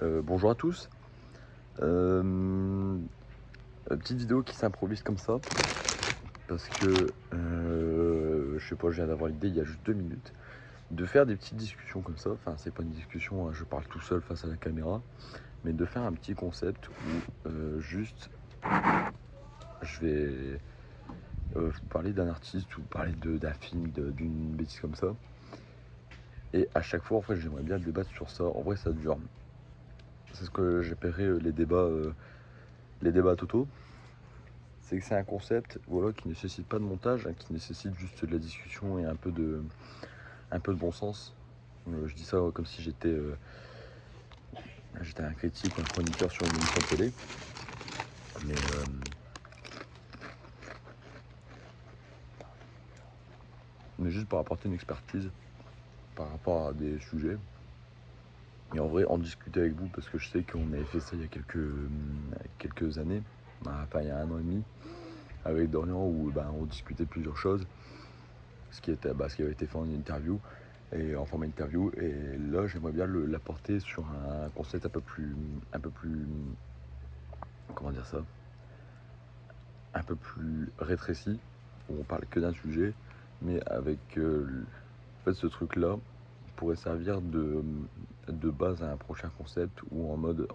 Bonjour à tous. Petite vidéo qui s'improvise comme ça parce que je sais pas, je viens d'avoir l'idée il y a juste 2 minutes de faire des petites discussions comme ça. Enfin, c'est pas une discussion, hein, je parle tout seul face à la caméra, mais de faire un petit concept où juste je vais vous parler d'un artiste ou parler d'un film, d'une bêtise comme ça. Et à chaque fois, en fait, j'aimerais bien débattre sur ça. En vrai, ça dure. C'est ce que j'appellerais les débats totaux. C'est que c'est un concept voilà, qui ne nécessite pas de montage, hein, qui nécessite juste de la discussion et un peu de bon sens. Je dis ça comme si j'étais un critique ou un chroniqueur sur une émission de télé. Mais, mais juste pour apporter une expertise par rapport à des sujets. Et en vrai, en discuter avec vous, parce que je sais qu'on avait fait ça il y a quelques années, enfin il y a 1 an et demi, avec Dorian, où on discutait plusieurs choses, ce qui avait été fait en interview. Et en format interview, et là j'aimerais bien l'apporter sur un concept un peu plus, comment dire ça, un peu plus rétréci, où on parle que d'un sujet, mais avec en fait ce truc là pourrait servir de base à un prochain concept, ou en mode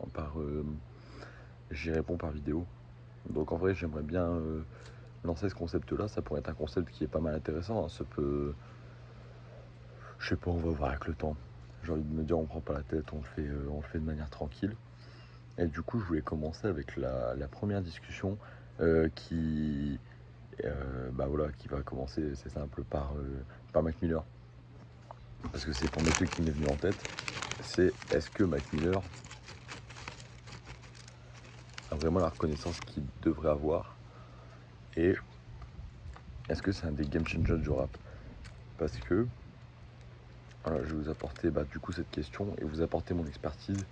j'y réponds par vidéo. Donc en vrai j'aimerais bien lancer ce concept là. Ça pourrait être un concept qui est pas mal intéressant, hein. Ça peut, je sais pas, on va voir avec le temps. J'ai envie de me dire, on prend pas la tête, on le fait de manière tranquille. Et du coup, je voulais commencer avec la première discussion qui, voilà, qui va commencer, c'est simple, par Mac Miller. Parce que c'est pour mes trucs qui m'est venu en tête. C'est, est-ce que Mac Miller a vraiment la reconnaissance qu'il devrait avoir? Et est-ce que c'est un des game changers du rap? Parce que voilà, je vais vous apporter du coup cette question et vous apporter mon expertise.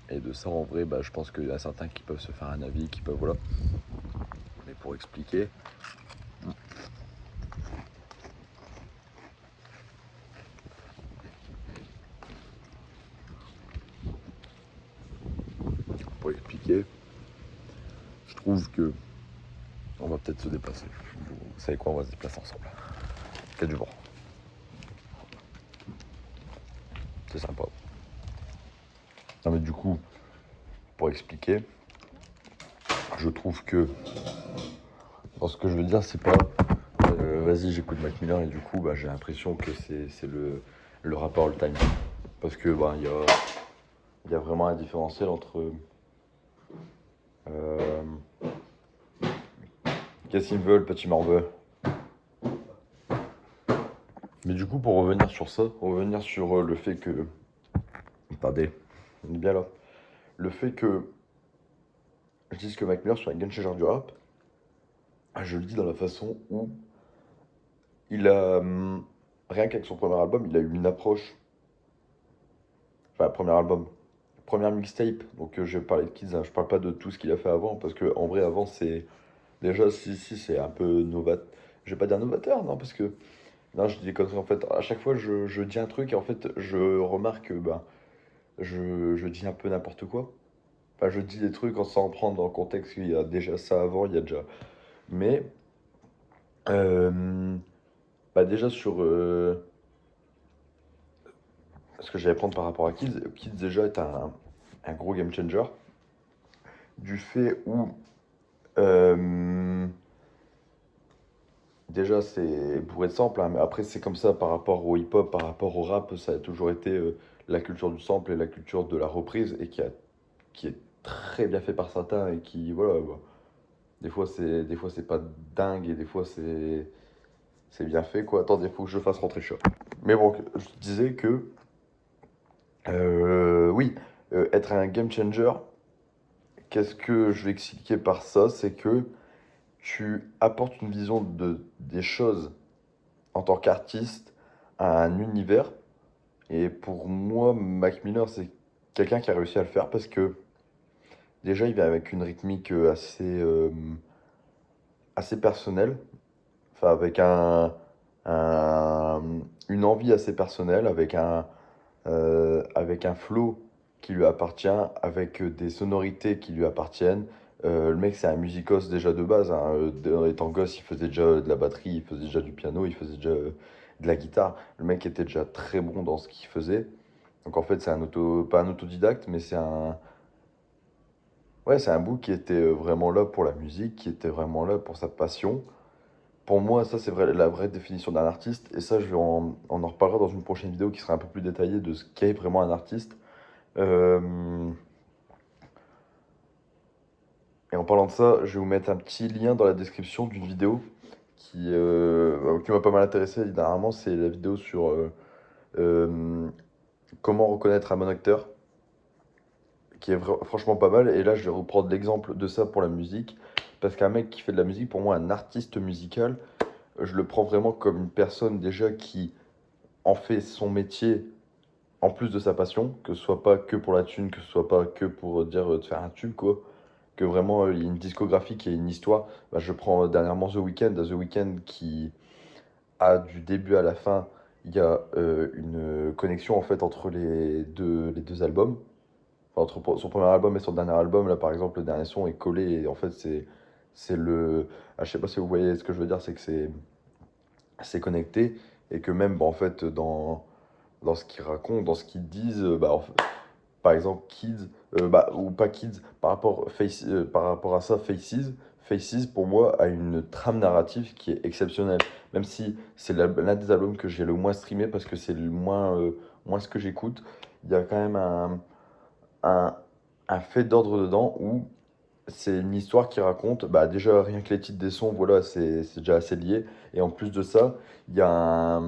Et de ça, en vrai, je pense qu'il y a certains qui peuvent se faire un avis, qui peuvent, voilà. Mais pour expliquer, pour expliquer, je trouve que on va peut-être se déplacer. Vous savez quoi, on va se déplacer ensemble. Quel du vent. C'est sympa. Non mais du coup, pour expliquer, je trouve que dans ce que je veux dire, c'est pas vas-y j'écoute Mac Miller et du coup j'ai l'impression que c'est le rapport all-time. Parce que y a vraiment un différentiel entre euh, qu'est-ce qu'ils veulent, petit morveux. Mais du coup, pour revenir sur ça, revenir sur le fait que. Attendez, on est bien là. Le fait que je dise que Mac Miller soit un game changer du rap, je le dis dans la façon où il a. Rien qu'avec son premier album, il a eu une approche. Enfin, premier album. Première mixtape. Donc, je vais parler de Kids, hein. Je parle pas de tout ce qu'il a fait avant, parce que en vrai, avant, c'est. Déjà, si, c'est un peu novateur. Je vais pas dire novateur, non, parce que. Non, je dis des conneries. En fait, à chaque fois, je dis un truc et en fait, je remarque que je dis un peu n'importe quoi. Enfin, je dis des trucs sans prendre en contexte qu'il y a déjà ça avant, il y a déjà. Mais, euh, déjà sur ce que j'allais prendre par rapport à Kids, Kids déjà est un gros game changer. Du fait où, euh, déjà c'est pour être simple, hein, mais après c'est comme ça par rapport au hip-hop, par rapport au rap, ça a toujours été la culture du sample et la culture de la reprise, et qui est très bien fait par certains et qui, voilà, des fois c'est pas dingue et des fois c'est bien fait, quoi. Attendez, faut que je fasse rentrer chat. Mais bon, je te disais que, oui, être un game changer, qu'est-ce que je vais expliquer par ça? C'est que tu apportes une vision des choses en tant qu'artiste à un univers. Et pour moi, Mac Miller, c'est quelqu'un qui a réussi à le faire parce que déjà, il vient avec une rythmique assez personnelle, enfin avec un- une envie assez personnelle, avec un flow qui lui appartient, avec des sonorités qui lui appartiennent. Le mec, c'est un musicos déjà de base, hein. Étant gosse, il faisait déjà de la batterie, il faisait déjà du piano, il faisait déjà de la guitare. Le mec était déjà très bon dans ce qu'il faisait. Donc en fait, c'est pas un autodidacte, mais ouais, c'est un bout qui était vraiment là pour la musique, qui était vraiment là pour sa passion. Pour moi, ça, c'est vrai, la vraie définition d'un artiste. Et ça, on en reparlera dans une prochaine vidéo qui sera un peu plus détaillée de ce qu'est vraiment un artiste. Euh, Et en parlant de ça, je vais vous mettre un petit lien dans la description d'une vidéo qui m'a pas mal intéressé dernièrement. C'est la vidéo sur euh, comment reconnaître un bon acteur, qui est franchement pas mal. Et là, je vais reprendre l'exemple de ça pour la musique. Parce qu'un mec qui fait de la musique, pour moi, un artiste musical, je le prends vraiment comme une personne déjà qui en fait son métier en plus de sa passion, que ce soit pas que pour la thune, que ce soit pas que pour dire de faire un tube, quoi. Que vraiment il y a une discographie qui a une histoire. Bah, je prends dernièrement The Weeknd qui a du début à la fin, il y a une connexion en fait entre les deux albums. Enfin, entre son premier album et son dernier album, là par exemple, le dernier son est collé et en fait c'est le. Ah, je sais pas si vous voyez ce que je veux dire, c'est que c'est connecté et que même bah, en fait dans ce qu'ils racontent, dans ce qu'ils disent, bah, par exemple Kids, ou pas Kids, par rapport à ça, Faces pour moi a une trame narrative qui est exceptionnelle. Même si c'est l'un des albums que j'ai le moins streamé parce que c'est le moins ce que j'écoute, il y a quand même un, un fait d'ordre dedans où c'est une histoire qui raconte, bah déjà rien que les titres des sons, voilà, c'est déjà assez lié. Et en plus de ça, il y a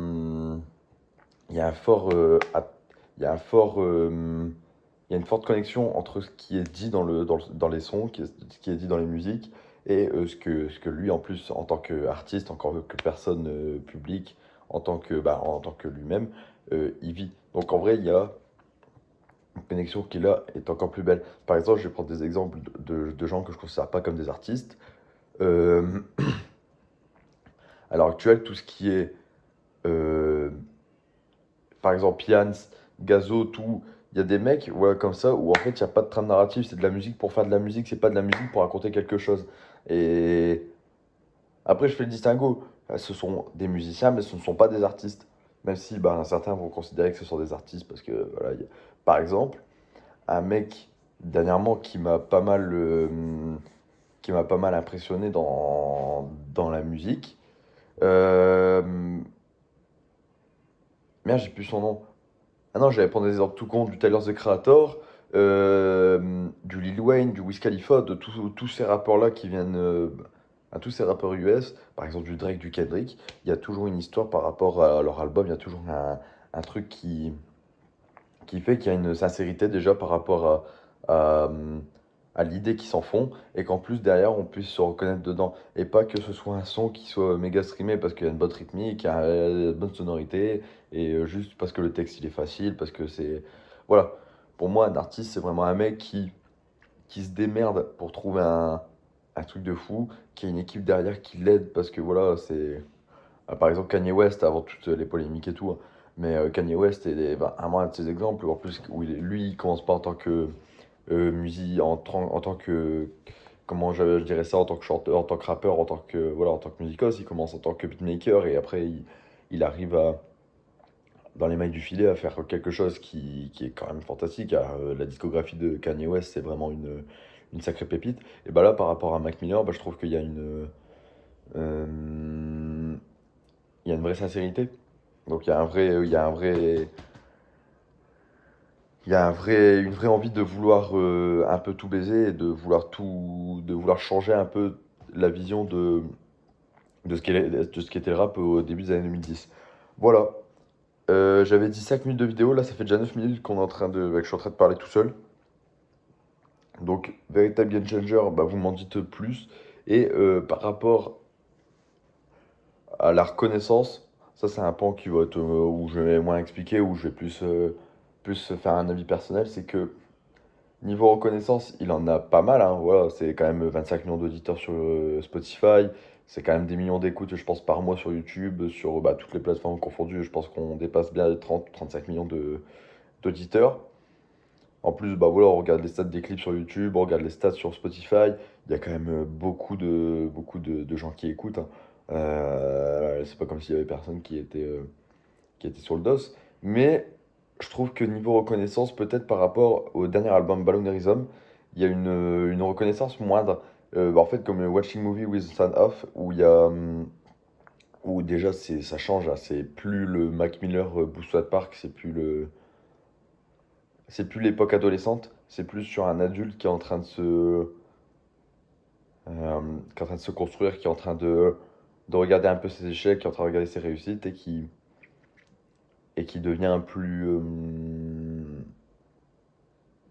il y a un fort, il y a un fort, il y a une forte connexion entre ce qui est dit dans les sons, ce qui est dit dans les musiques, et ce que lui, en plus, en tant qu'artiste, encore que personne publique, en tant que lui-même, il vit. Donc en vrai, il y a une connexion qui là est encore plus belle. Par exemple, je vais prendre des exemples de gens que je ne considère pas comme des artistes. Euh, à l'heure actuelle, tout ce qui est euh, par exemple Yans, Gazo, tout, il y a des mecs voilà, comme ça où en fait il n'y a pas de trame narrative, c'est de la musique pour faire de la musique, c'est pas de la musique pour raconter quelque chose. Et après je fais le distinguo, ce sont des musiciens mais ce ne sont pas des artistes. Même si bah, certains vont considérer que ce sont des artistes parce que voilà, par exemple, un mec dernièrement qui m'a pas mal impressionné dans la musique. Euh, Merde, j'ai plus son nom. Ah non, j'allais prendre des exemples tout con du Tyler, The Creator, du Lil Wayne, du Wiz Khalifa, de tous ces rappeurs-là qui viennent, à tous ces rappeurs US, par exemple du Drake, du Kendrick, il y a toujours une histoire par rapport à leur album, il y a toujours un truc qui fait qu'il y a une sincérité déjà par rapport à l'idée qu'ils s'en font, et qu'en plus derrière on puisse se reconnaître dedans, et pas que ce soit un son qui soit méga streamé parce qu'il y a une bonne rythmique, il y a une bonne sonorité, et juste parce que le texte il est facile, parce que c'est... Voilà, pour moi un artiste c'est vraiment un mec qui se démerde pour trouver un truc de fou, qui a une équipe derrière qui l'aide, parce que voilà, c'est... Par exemple, Kanye West, avant toutes les polémiques et tout, hein. Mais Kanye West est vraiment un de ces exemples, en plus, où lui, il commence pas en tant que en tant que, comment je dirais ça, en tant que chanteur, en tant que rappeur, en tant que musicos, il commence en tant que beatmaker, et après, il arrive dans les mailles du filet à faire quelque chose qui est quand même fantastique. La discographie de Kanye West, c'est vraiment une sacrée pépite. Et bah là, par rapport à Mac Miller, bah, je trouve qu'il y a euh, il y a une vraie sincérité. Donc une vraie envie de vouloir un peu tout baiser et de vouloir changer un peu la vision de ce qu'était le rap au début des années 2010. Voilà. J'avais dit 5 minutes de vidéo, là ça fait déjà 9 minutes que je suis en train de parler tout seul. Donc, véritable game changer, bah, vous m'en dites plus. Et par rapport à la reconnaissance, ça c'est un pan qui va être, où je vais moins expliquer, où je vais plus faire un avis personnel, c'est que niveau reconnaissance, il en a pas mal, hein, voilà, c'est quand même 25 millions d'auditeurs sur Spotify, c'est quand même des millions d'écoutes, je pense, par mois sur YouTube, sur bah, toutes les plateformes confondues, je pense qu'on dépasse bien les 30-35 millions d'auditeurs. En plus, bah voilà, on regarde les stats des clips sur YouTube, on regarde les stats sur Spotify. Il y a quand même beaucoup de gens qui écoutent, hein. C'est pas comme s'il y avait personne qui était sur le dos. Mais je trouve que niveau reconnaissance, peut-être par rapport au dernier album Balloonerism, il y a une reconnaissance moindre. En fait, comme Watching Movie with the Sun Off, où il y a, où déjà ça change, hein. C'est plus le Mac Miller Boussoit Park, c'est plus l'époque adolescente, c'est plus sur un adulte qui est en train de qui est en train de se construire, qui est en train de regarder un peu ses échecs, qui est en train de regarder ses réussites et qui devient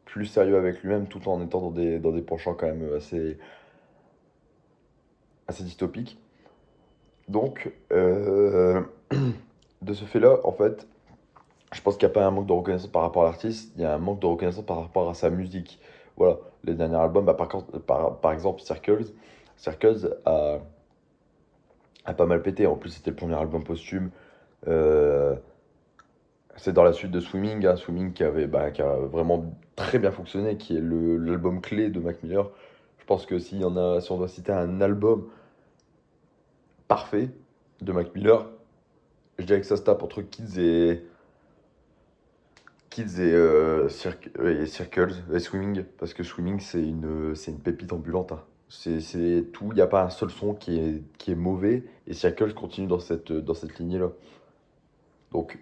plus sérieux avec lui-même tout en étant dans des penchants quand même assez dystopiques. Donc, de ce fait-là, en fait, je pense qu'il n'y a pas un manque de reconnaissance par rapport à l'artiste, il y a un manque de reconnaissance par rapport à sa musique. Voilà, les derniers albums, bah, par exemple Circles, Circles a pas mal pété. En plus, c'était le premier album posthume. Euh, c'est dans la suite de Swimming, hein, Swimming qui a vraiment très bien fonctionné, qui est l'album clé de Mac Miller. Je pense que si on doit citer un album parfait de Mac Miller, je dirais que ça se tape entre et Circles et Swimming, parce que Swimming, c'est une pépite ambulante, hein. C'est tout, il n'y a pas un seul son qui est mauvais, et Circles continue dans cette lignée-là. Donc,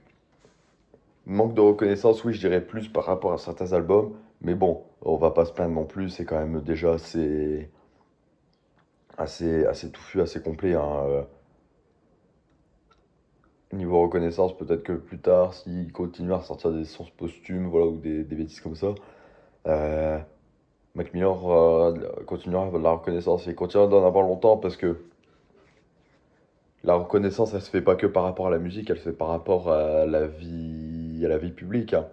manque de reconnaissance, oui, je dirais plus par rapport à certains albums, mais bon, on va pas se plaindre non plus, c'est quand même déjà assez touffu, assez complet, hein. Niveau reconnaissance, peut-être que plus tard, s'il continue à sortir des sons posthumes, voilà, ou des bêtises comme ça, euh, Mac Miller continuera la reconnaissance et continuera d'en avoir longtemps parce que la reconnaissance, elle se fait pas que par rapport à la musique, elle se fait par rapport à la vie publique, hein.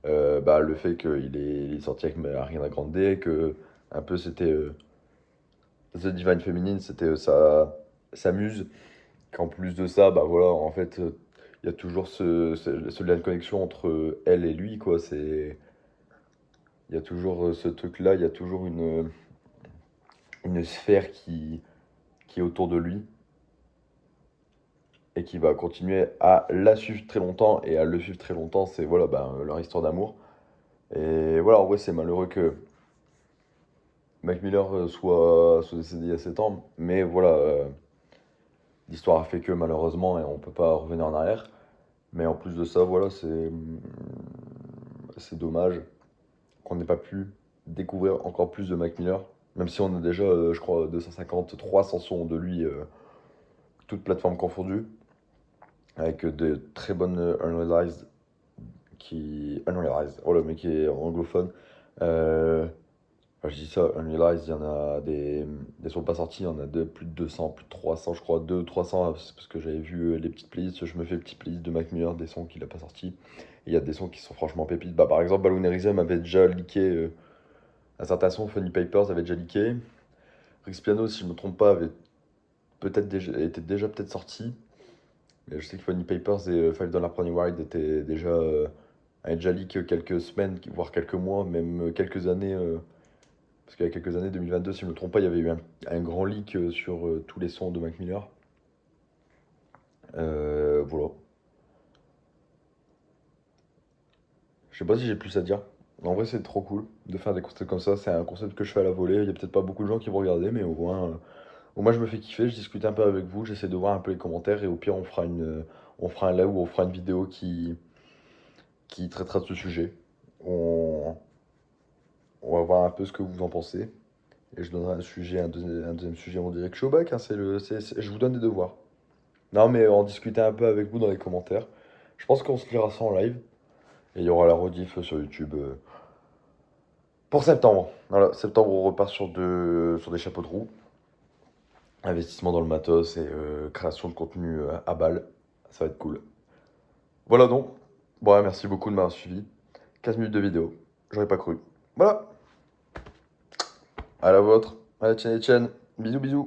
Bah, le fait il est sorti avec Ariana Grande, que un peu c'était The Divine Feminine, c'était sa muse, qu'en plus de ça, bah voilà, en fait, il y a toujours ce lien de connexion entre elle et lui, quoi. Il y a toujours ce truc-là, il y a toujours une sphère qui est autour de lui et qui va continuer à la suivre très longtemps et à le suivre très longtemps, c'est voilà, bah, leur histoire d'amour. Et voilà, en vrai, c'est malheureux que Mac Miller soit décédé il y a 7 ans, mais voilà, l'histoire a fait que malheureusement, et on peut pas revenir en arrière. Mais en plus de ça, voilà, c'est dommage qu'on n'ait pas pu découvrir encore plus de Mac Miller, même si on a déjà, je crois, 250, 300 sons de lui, toutes plateformes confondues, avec de très bonnes Unrealized, oh le mec est anglophone. Euh, Enfin, je dis ça, Unrealized, il y en a des sons pas sortis, il y en a plus de 200, plus de 300, je crois, 200 ou 300, c'est parce que j'avais vu les petites playlists, je me fais petites playlists de Mac Miller, des sons qu'il a pas sortis, et il y a des sons qui sont franchement pépites. Bah, par exemple, Balloonerism avait déjà leaké un certain son, Funny Papers avait déjà leaké, Rix Piano, si je me trompe pas, était déjà peut-être sorti, mais je sais que Funny Papers et $5 Pony Ride avaient déjà leak quelques semaines, voire quelques mois, même quelques années. Parce qu'il y a quelques années, 2022, si je ne me trompe pas, il y avait eu un grand leak sur tous les sons de Mac Miller. Voilà. Je sais pas si j'ai plus à dire. En vrai, c'est trop cool de faire des concepts comme ça. C'est un concept que je fais à la volée. Il y a peut-être pas beaucoup de gens qui vont regarder, mais au moins je me fais kiffer. Je discute un peu avec vous. J'essaie de voir un peu les commentaires. Et au pire, on fera un live ou on fera une vidéo qui traitera de ce sujet. On, on va voir un peu ce que vous en pensez. Et je donnerai un deuxième sujet en direct showback, hein, je vous donne des devoirs. Non, mais en discuter un peu avec vous dans les commentaires. Je pense qu'on se lira ça en live. Et il y aura la rediff sur YouTube pour septembre. Voilà, septembre, on repart sur des chapeaux de roue. Investissement dans le matos et création de contenu à balle. Ça va être cool. Voilà donc. Bon, ouais, merci beaucoup de m'avoir suivi. 15 minutes de vidéo. J'aurais pas cru. Voilà. À la vôtre. À la tienne, Etienne. Bisous, bisous.